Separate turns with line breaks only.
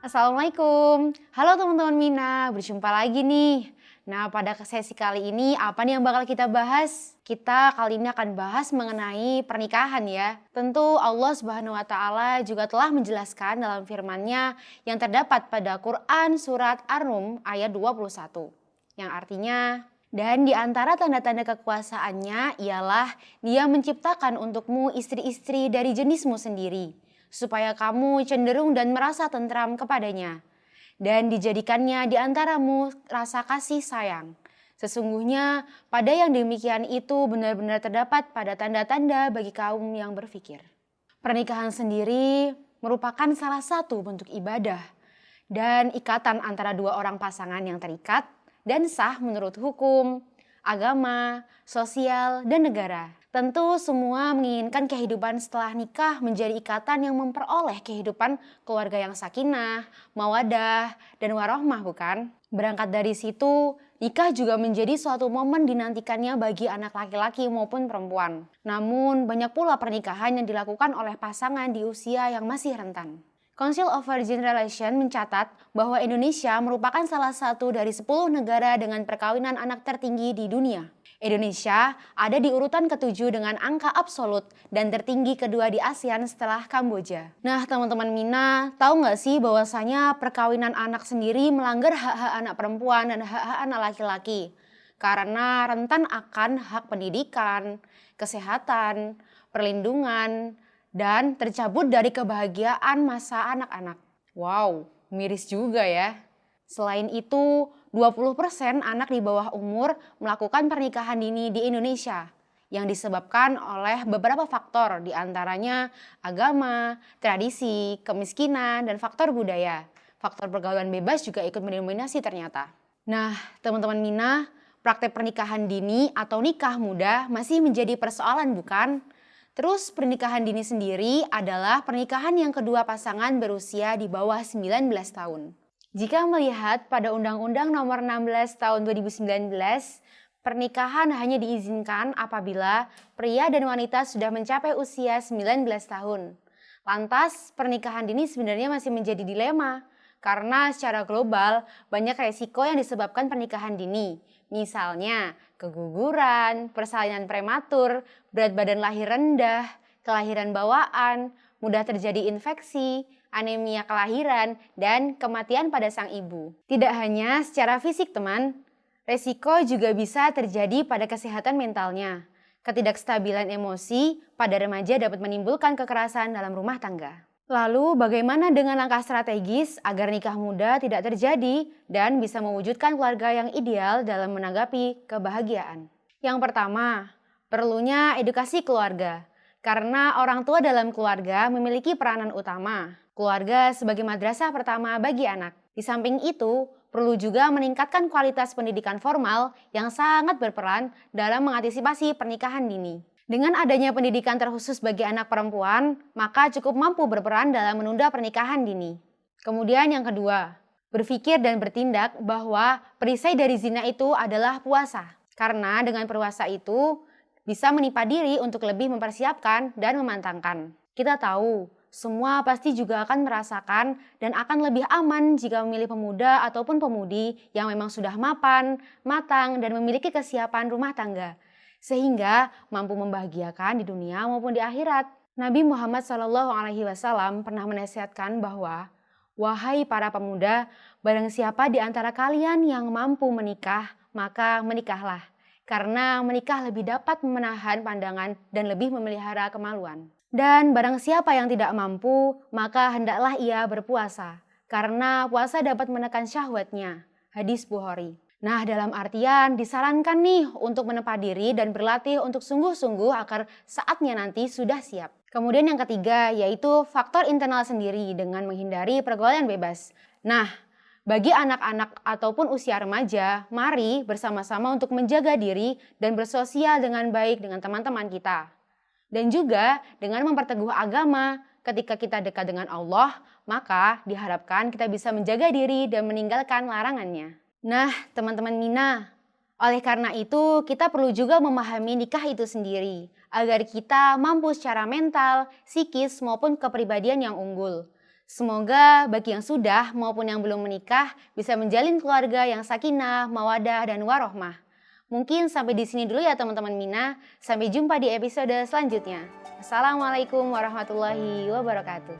Assalamualaikum. Halo teman-teman Mina, berjumpa lagi nih. Nah, pada sesi kali ini apa nih yang bakal kita bahas? Kita kali ini akan bahas mengenai pernikahan ya. Tentu Allah Subhanahu wa taala juga telah menjelaskan dalam firman-Nya yang terdapat pada Quran surat Ar-Rum ayat 21. Yang artinya, dan di antara tanda-tanda kekuasaannya ialah Dia menciptakan untukmu istri-istri dari jenismu sendiri, supaya kamu cenderung dan merasa tentram kepadanya, dan dijadikannya di antaramu rasa kasih sayang. Sesungguhnya pada yang demikian itu benar-benar terdapat pada tanda-tanda bagi kaum yang berfikir. Pernikahan sendiri merupakan salah satu bentuk ibadah dan ikatan antara dua orang pasangan yang terikat dan sah menurut hukum, agama, sosial, dan negara. Tentu semua menginginkan kehidupan setelah nikah menjadi ikatan yang memperoleh kehidupan keluarga yang sakinah, mawadah, dan warohmah, bukan? Berangkat dari situ, nikah juga menjadi suatu momen dinantikannya bagi anak laki-laki maupun perempuan. Namun banyak pula pernikahan yang dilakukan oleh pasangan di usia yang masih rentan. Council of Virgin Relations mencatat bahwa Indonesia merupakan salah satu dari 10 negara dengan perkawinan anak tertinggi di dunia. Indonesia ada di urutan ke-7 dengan angka absolut dan tertinggi kedua di ASEAN setelah Kamboja. Nah teman-teman Mina, tahu nggak sih bahwasanya perkawinan anak sendiri melanggar hak-hak anak perempuan dan hak-hak anak laki-laki? Karena rentan akan hak pendidikan, kesehatan, perlindungan, dan tercabut dari kebahagiaan masa anak-anak. Wow, miris juga ya. Selain itu, 20% anak di bawah umur melakukan pernikahan dini di Indonesia yang disebabkan oleh beberapa faktor, diantaranya agama, tradisi, kemiskinan, dan faktor budaya. Faktor pergaulan bebas juga ikut mendominasi ternyata. Nah, teman-teman Mina, praktek pernikahan dini atau nikah muda masih menjadi persoalan bukan? Terus pernikahan dini sendiri adalah pernikahan yang kedua pasangan berusia di bawah 19 tahun. Jika melihat pada Undang-Undang Nomor 16 Tahun 2019, pernikahan hanya diizinkan apabila pria dan wanita sudah mencapai usia 19 tahun. Lantas, pernikahan dini sebenarnya masih menjadi dilema, karena secara global banyak resiko yang disebabkan pernikahan dini. Misalnya, keguguran, persalinan prematur, berat badan lahir rendah, kelahiran bawaan, mudah terjadi infeksi, anemia kelahiran, dan kematian pada sang ibu. Tidak hanya secara fisik teman, resiko juga bisa terjadi pada kesehatan mentalnya. Ketidakstabilan emosi pada remaja dapat menimbulkan kekerasan dalam rumah tangga. Lalu bagaimana dengan langkah strategis agar nikah muda tidak terjadi dan bisa mewujudkan keluarga yang ideal dalam menanggapi kebahagiaan? Yang pertama, perlunya edukasi keluarga. Karena orang tua dalam keluarga memiliki peranan utama. Keluarga sebagai madrasah pertama bagi anak. Di samping itu, perlu juga meningkatkan kualitas pendidikan formal yang sangat berperan dalam mengantisipasi pernikahan dini. Dengan adanya pendidikan terkhusus bagi anak perempuan, maka cukup mampu berperan dalam menunda pernikahan dini. Kemudian yang kedua, berpikir dan bertindak bahwa perisai dari zina itu adalah puasa. Karena dengan puasa itu bisa menimpa diri untuk lebih mempersiapkan dan memantangkan. Kita tahu, semua pasti juga akan merasakan dan akan lebih aman jika memilih pemuda ataupun pemudi yang memang sudah mapan, matang, dan memiliki kesiapan rumah tangga, sehingga mampu membahagiakan di dunia maupun di akhirat. Nabi Muhammad SAW pernah menasihatkan bahwa, wahai para pemuda, barang siapa di antara kalian yang mampu menikah, maka menikahlah. Karena menikah lebih dapat menahan pandangan dan lebih memelihara kemaluan. Dan barang siapa yang tidak mampu, maka hendaklah ia berpuasa. Karena puasa dapat menekan syahwatnya. Hadis Bukhari. Nah, dalam artian disarankan nih untuk menempa diri dan berlatih untuk sungguh-sungguh agar saatnya nanti sudah siap. Kemudian yang ketiga yaitu faktor internal sendiri dengan menghindari pergaulan bebas. Nah, bagi anak-anak ataupun usia remaja, mari bersama-sama untuk menjaga diri dan bersosial dengan baik dengan teman-teman kita. Dan juga dengan memperteguh agama, ketika kita dekat dengan Allah, maka diharapkan kita bisa menjaga diri dan meninggalkan larangannya. Nah, teman-teman Mina, oleh karena itu kita perlu juga memahami nikah itu sendiri, agar kita mampu secara mental, psikis maupun kepribadian yang unggul. Semoga bagi yang sudah maupun yang belum menikah bisa menjalin keluarga yang sakinah, mawadah, dan warohmah. Mungkin sampai di sini dulu ya teman-teman Mina. Sampai jumpa di episode selanjutnya. Assalamualaikum warahmatullahi wabarakatuh.